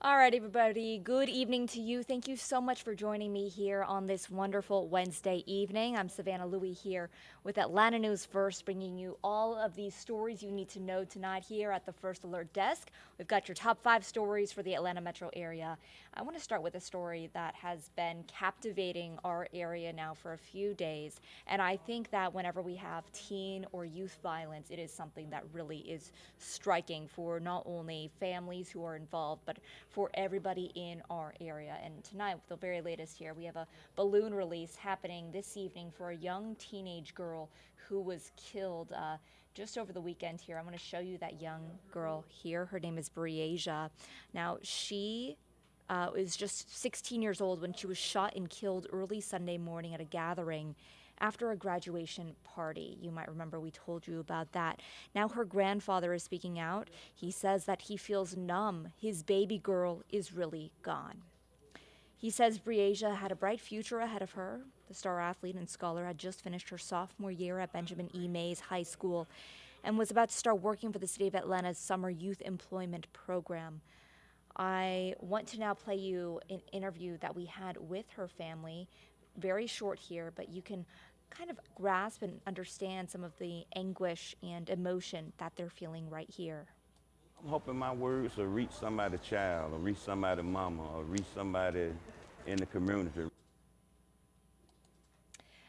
All right, everybody. Good evening to you. Thank you so much for joining me here on this wonderful Wednesday evening. I'm Savannah Louie here with Atlanta News First, bringing you all of these stories you need to know tonight here at the First Alert Desk. We've got your top 5 stories for the Atlanta metro area. I want to start with a story that has been captivating our area now for a few days. And I think that whenever we have teen or youth violence, it is something that really is striking for not only families who are involved, but for everybody in our area. And tonight, with the very latest here, we have a balloon release happening this evening for a young teenage girl who was killed just over the weekend here. I'm going to show you that young girl here. Her name is Breasia. Now, she was just 16 years old when she was shot and killed early Sunday morning at a gathering after a graduation party. You might remember we told you about that. Now her grandfather is speaking out. He says that he feels numb. His baby girl is really gone. He says Breasia had a bright future ahead of her. The star athlete and scholar had just finished her sophomore year at Benjamin E. Mays High School and was about to start working for the City of Atlanta's Summer Youth Employment Program. I want to now play you an interview that we had with her family. Very short here, but you can kind of grasp and understand some of the anguish and emotion that they're feeling right here. I'm hoping my words will reach somebody's child, or reach somebody's mama, or reach somebody in the community.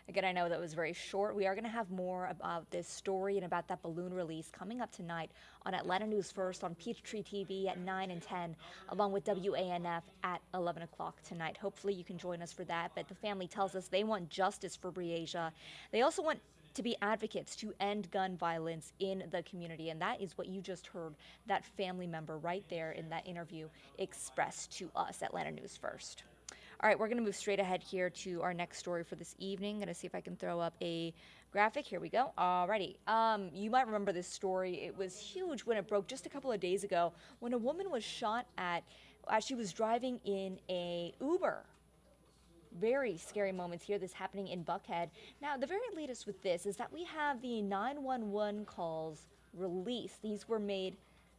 Again, I know that was very short. We are going to have more about this story and about that balloon release coming up tonight on Atlanta News First on Peachtree TV at 9 and 10, along with WANF at 11 o'clock tonight. Hopefully you can join us for that. But the family tells us they want justice for Breasia. They also want to be advocates to end gun violence in the community. And that is what you just heard that family member right there in that interview express to us, Atlanta News First. All right, we're going to move straight ahead here to our next story for this evening. Going to see if I can throw up a graphic. Here we go. Alrighty. You might remember this story. It was huge when it broke just a couple of days ago when a woman was shot at as she was driving in a Uber. Very scary moments here. This happening in Buckhead. Now, the very latest with this is that we have the 911 calls released. These were made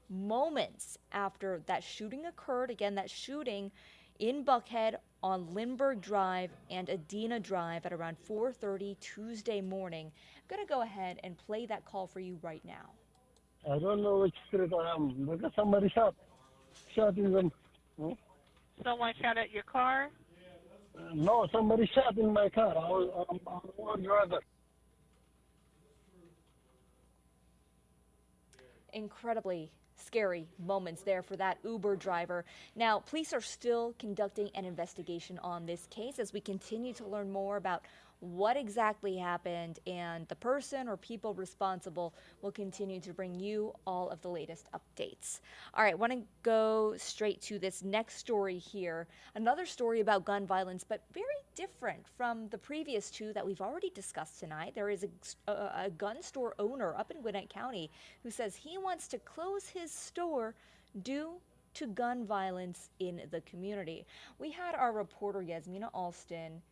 moments after that shooting occurred. Again, that shooting in Buckhead on Lindbergh Drive and Adena Drive at around 4:30 Tuesday morning. I'm going to go ahead and play that call for you right now. I don't know which street I am because somebody shot in them. Someone shot at your car? No, somebody shot in my car. I'm one driver. Incredibly scary moments there for that Uber driver. Now, police are still conducting an investigation on this case as we continue to learn more about what exactly happened, and the person or people responsible will continue to bring you all of the latest updates. All right, want to go straight to this next story here. Another story about gun violence, but very different from the previous two that we've already discussed tonight. There is a gun store owner up in Gwinnett County who says he wants to close his store due to gun violence in the community. We had our reporter Yasmina Alston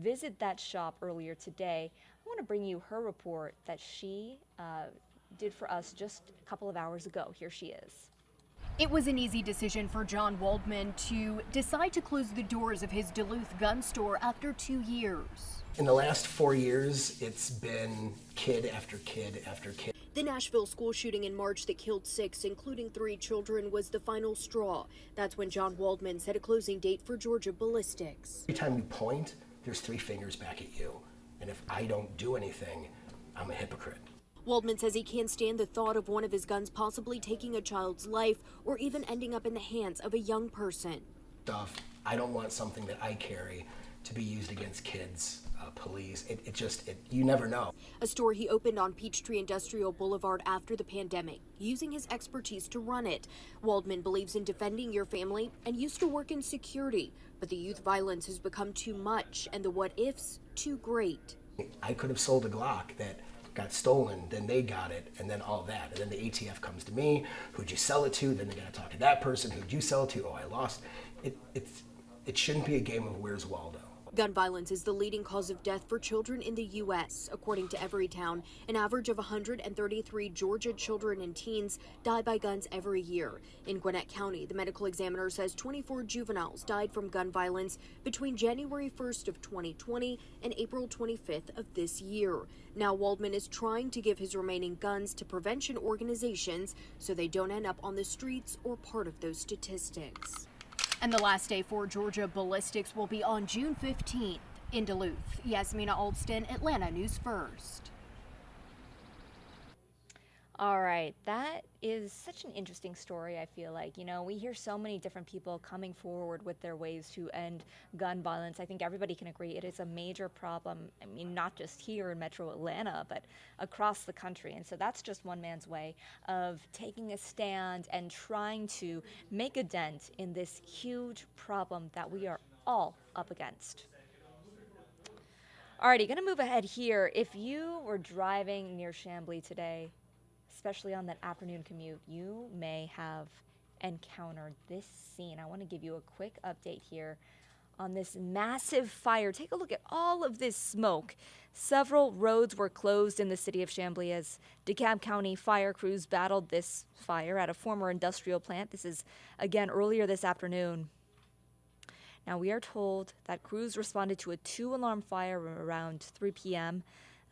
visit that shop earlier today. I want to bring you her report that she did for us just a couple of hours ago. Here she is. It was an easy decision for John Waldman to decide to close the doors of his Duluth gun store after 2 years. In the last 4 years, it's been kid after kid after kid. The Nashville school shooting in March that killed 6, including 3 children, was the final straw. That's when John Waldman set a closing date for Georgia Ballistics. Every time you point, there's 3 fingers back at you. And if I don't do anything, I'm a hypocrite. Waldman says he can't stand the thought of one of his guns possibly taking a child's life or even ending up in the hands of a young person. I don't want something that I carry to be used against kids, police. You never know. A store he opened on Peachtree Industrial Boulevard after the pandemic, using his expertise to run it. Waldman believes in defending your family and used to work in security, but the youth violence has become too much and the what-ifs too great. I could have sold a Glock that got stolen, then they got it, and then all that. And then the ATF comes to me, who'd you sell it to? Then they gotta talk to that person, who'd you sell it to? Oh, I lost. It shouldn't be a game of where's Waldo. Gun violence is the leading cause of death for children in the U.S. According to Everytown, an average of 133 Georgia children and teens die by guns every year. In Gwinnett County, the medical examiner says 24 juveniles died from gun violence between January 1st of 2020 and April 25th of this year. Now Waldman is trying to give his remaining guns to prevention organizations so they don't end up on the streets or part of those statistics. And the last day for Georgia Ballistics will be on June 15th in Duluth. Yasmina Oldston, Atlanta News First. All right, that is such an interesting story, I feel like. You know, we hear so many different people coming forward with their ways to end gun violence. I think everybody can agree it is a major problem. I mean, not just here in Metro Atlanta, but across the country. And so that's just one man's way of taking a stand and trying to make a dent in this huge problem that we are all up against. Alrighty, gonna move ahead here. If you were driving near Chamblee today, especially on that afternoon commute, you may have encountered this scene. I want to give you a quick update here on this massive fire. Take a look at all of this smoke. Several roads were closed in the city of Chamblee as DeKalb County fire crews battled this fire at a former industrial plant. This is, again, earlier this afternoon. Now, we are told that crews responded to a 2-alarm fire around 3 p.m.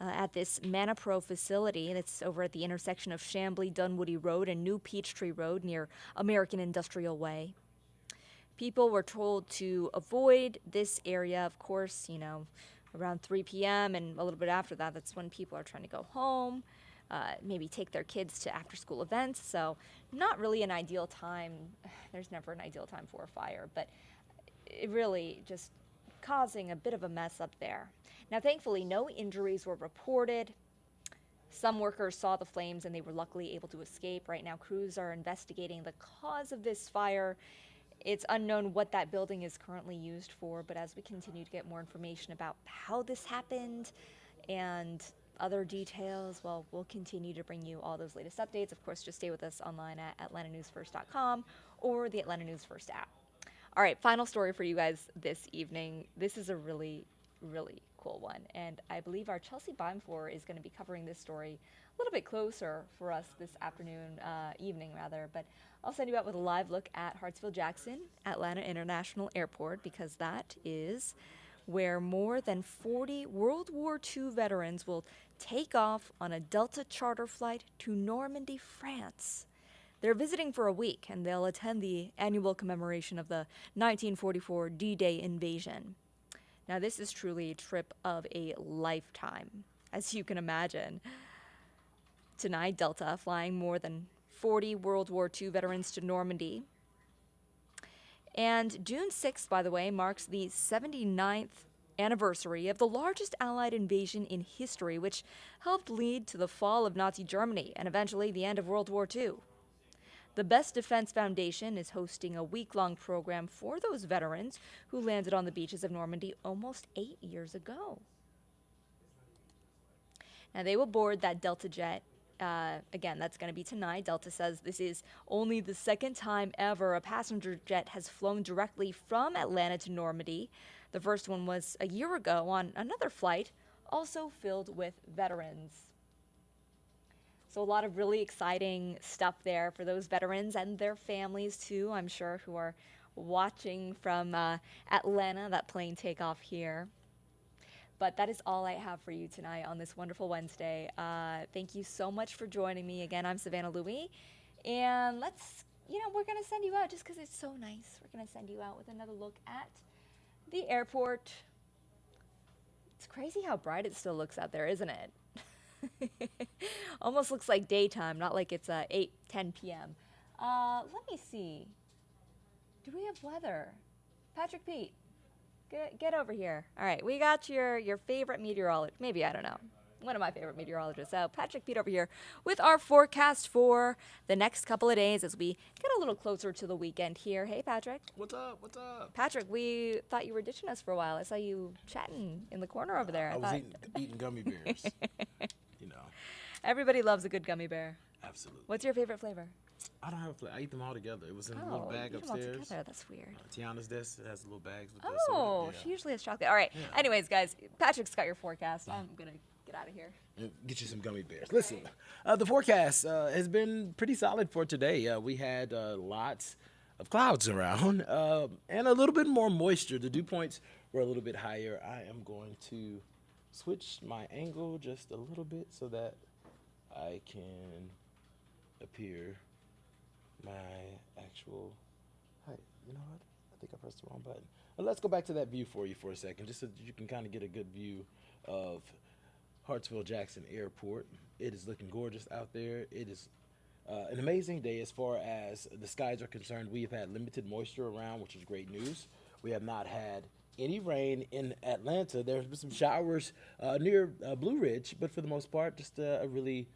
At this Manapro facility that's over at the intersection of Chamblee, Dunwoody Road and New Peachtree Road near American Industrial Way. People were told to avoid this area, of course, you know, around 3 p.m. and a little bit after that. That's when people are trying to go home, maybe take their kids to after-school events. So not really an ideal time. There's never an ideal time for a fire, but it really just causing a bit of a mess up there. Now, thankfully, no injuries were reported. Some workers saw the flames and they were luckily able to escape. Right now, crews are investigating the cause of this fire. It's unknown what that building is currently used for, but as we continue to get more information about how this happened and other details, well, we'll continue to bring you all those latest updates. Of course, just stay with us online at atlantanewsfirst.com or the Atlanta News First app. All right, final story for you guys this evening. This is a really, really cool one, and I believe our Chelsea Baumfor is going to be covering this story a little bit closer for us this evening, but I'll send you out with a live look at Hartsfield-Jackson Atlanta International Airport, because that is where more than 40 World War II veterans will take off on a Delta charter flight to Normandy, France. They're visiting for a week, and they'll attend the annual commemoration of the 1944 D-Day invasion. Now, this is truly a trip of a lifetime, as you can imagine. Tonight, Delta flying more than 40 World War II veterans to Normandy. And June 6th, by the way, marks the 79th anniversary of the largest Allied invasion in history, which helped lead to the fall of Nazi Germany and eventually the end of World War II. The Best Defense Foundation is hosting a week-long program for those veterans who landed on the beaches of Normandy almost 8 years ago. Now, they will board that Delta jet. Again, that's going to be tonight. Delta says this is only the second time ever a passenger jet has flown directly from Atlanta to Normandy. The first one was a year ago on another flight, also filled with veterans. So a lot of really exciting stuff there for those veterans and their families too, I'm sure, who are watching from Atlanta, that plane takeoff here. But that is all I have for you tonight on this wonderful Wednesday. Thank you so much for joining me. Again, I'm Savannah Louie. And we're going to send you out just because it's so nice. We're going to send you out with another look at the airport. It's crazy how bright it still looks out there, isn't it? Almost looks like daytime, not like it's 8:10 p.m. Let me see. Do we have weather? Patrick Pete, get over here. All right, we got your favorite meteorologist. Maybe, I don't know. One of my favorite meteorologists. So Patrick Pete over here with our forecast for the next couple of days as we get a little closer to the weekend here. Hey, Patrick. What's up? What's up? Patrick, we thought you were ditching us for a while. I saw you chatting in the corner over there. I was eating gummy bears. Everybody loves a good gummy bear. Absolutely. What's your favorite flavor? I don't have. I eat them all together. It was in a little Oh, bag you eat them all upstairs. together. That's weird. Tiana's desk has little bags with the Oh, soda. she usually has chocolate. All right. Anyways, guys, Patrick's got your forecast. I'm gonna get out of here. And get you some gummy bears. Listen, the forecast has been pretty solid for today. We had lots of clouds around and a little bit more moisture. The dew points were a little bit higher. I am going to switch my angle just a little bit so that I can appear my actual height. You know what? I think I pressed the wrong button. But let's go back to that view for you for a second, just so that you can kind of get a good view of Hartsville-Jackson Airport. It is looking gorgeous out there. It is an amazing day as far as the skies are concerned. We have had limited moisture around, which is great news. We have not had any rain in Atlanta. There's been some showers near Blue Ridge, but for the most part, just a really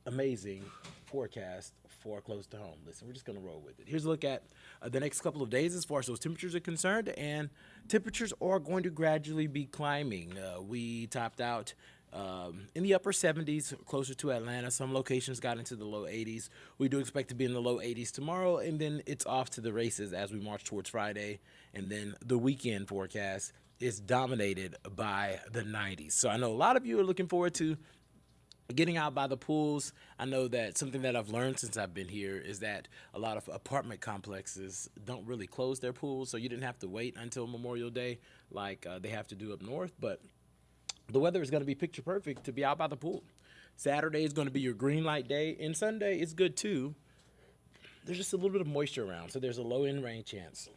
amazing forecast for close to home. Listen, we're just going to roll with it. Here's a look at the next couple of days as far as those temperatures are concerned, and temperatures are going to gradually be climbing. We topped out in the upper 70s, closer to Atlanta. Some locations got into the low 80s. We do expect to be in the low 80s tomorrow, and then it's off to the races as we march towards Friday. And then the weekend forecast is dominated by the 90s. So I know a lot of you are looking forward to getting out by the pools. I know that something that I've learned since I've been here is that a lot of apartment complexes don't really close their pools, so you didn't have to wait until Memorial Day like they have to do up north. But the weather is going to be picture perfect to be out by the pool. Saturday is going to be your green light day, and Sunday is good too. There's just a little bit of moisture around, so there's a low-end rain chance.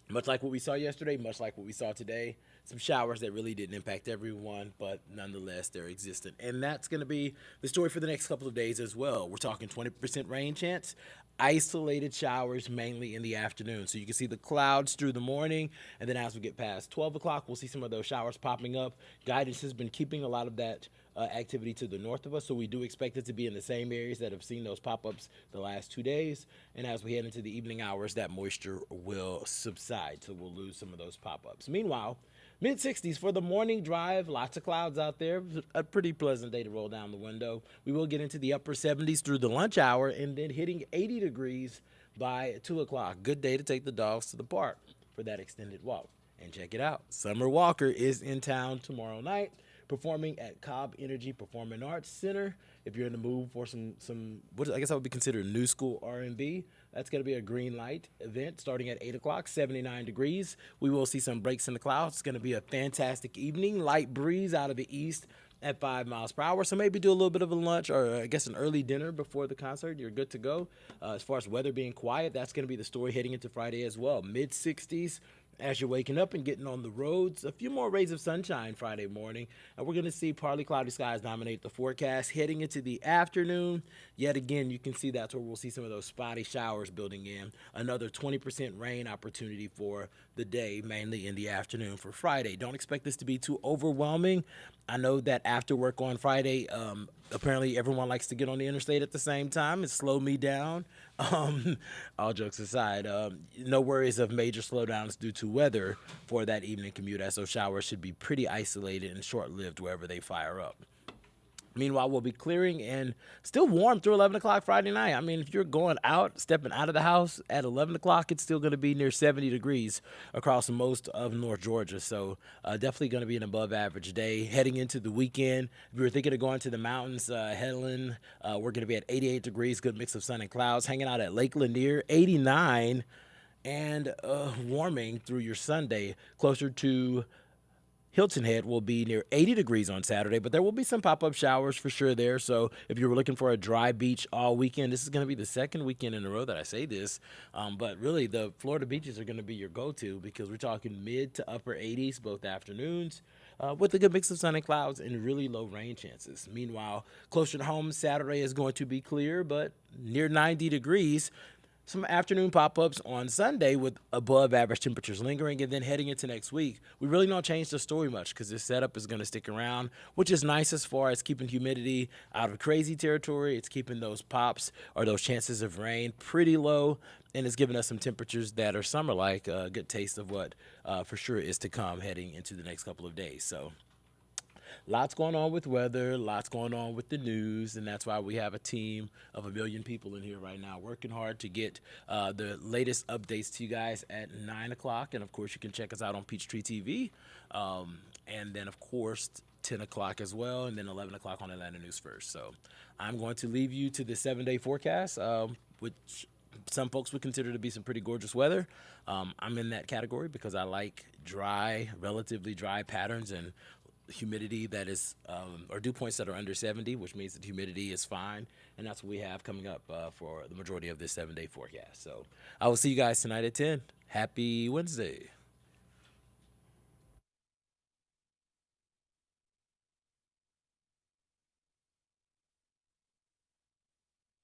Much like what we saw yesterday, much like what we saw today, some showers that really didn't impact everyone, but nonetheless, they're existent. And that's going to be the story for the next couple of days as well. We're talking 20% rain chance, isolated showers mainly in the afternoon. So you can see the clouds through the morning, and then as we get past 12 o'clock, we'll see some of those showers popping up. Guidance has been keeping a lot of that activity to the north of us, so we do expect it to be in the same areas that have seen those pop-ups the last 2 days. And as we head into the evening hours, that moisture will subside, so we'll lose some of those pop-ups. Meanwhile, mid-60s for the morning drive, lots of clouds out there. A pretty pleasant day to roll down the window. We will get into the upper 70s through the lunch hour and then hitting 80 degrees by 2 o'clock. Good day to take the dogs to the park for that extended walk. And check it out, Summer Walker is in town tomorrow night, performing at Cobb Energy Performing Arts Center. If you're in the mood for some what I guess I would be considered new school R&B, that's going to be a green light event starting at 8 o'clock, 79 degrees. We will see some breaks in the clouds. It's going to be a fantastic evening. Light breeze out of the east at 5 miles per hour. So maybe do a little bit of a lunch or I guess an early dinner before the concert. You're good to go. As far as weather being quiet, that's going to be the story heading into Friday as well. Mid-60s. As you're waking up and getting on the roads, a few more rays of sunshine Friday morning, and we're going to see partly cloudy skies dominate the forecast. Heading into the afternoon, yet again, you can see that's where we'll see some of those spotty showers building in. Another 20% rain opportunity for the day, mainly in the afternoon for Friday. Don't expect this to be too overwhelming. I know that after work on Friday, apparently everyone likes to get on the interstate at the same time and slow me down. All jokes aside, no worries of major slowdowns due to weather for that evening commute, as those showers should be pretty isolated and short-lived wherever they fire up. Meanwhile, we'll be clearing and still warm through 11 o'clock Friday night. I mean, if you're going out, stepping out of the house at 11 o'clock, it's still going to be near 70 degrees across most of North Georgia. So definitely going to be an above average day. Heading into the weekend, if you were thinking of going to the mountains, Helen, we're going to be at 88 degrees, good mix of sun and clouds. Hanging out at Lake Lanier, 89, and warming through your Sunday, closer to Hilton Head will be near 80 degrees on Saturday, but there will be some pop-up showers for sure there. So if you were looking for a dry beach all weekend, this is going to be the second weekend in a row that I say this. But really, the Florida beaches are going to be your go-to because we're talking mid to upper 80s both afternoons with a good mix of sun and clouds and really low rain chances. Meanwhile, closer to home, Saturday is going to be clear, but near 90 degrees. Some afternoon pop-ups on Sunday with above average temperatures lingering, and then heading into next week, we really don't change the story much because this setup is going to stick around, which is nice as far as keeping humidity out of crazy territory. It's keeping those pops or those chances of rain pretty low, and it's giving us some temperatures that are summer-like, a good taste of what for sure is to come heading into the next couple of days. So lots going on with weather, lots going on with the news, and that's why we have a team of 1 million people in here right now working hard to get the latest updates to you guys at 9 o'clock. And of course, you can check us out on Peachtree TV. And then, of course, 10 o'clock as well, and then 11 o'clock on Atlanta News First. So I'm going to leave you to the 7-day forecast, which some folks would consider to be some pretty gorgeous weather. I'm in that category because I like dry, relatively dry patterns and humidity that is, or dew points that are under 70, which means that humidity is fine. And that's what we have coming up for the majority of this 7-day forecast. So I will see you guys tonight at 10. Happy Wednesday.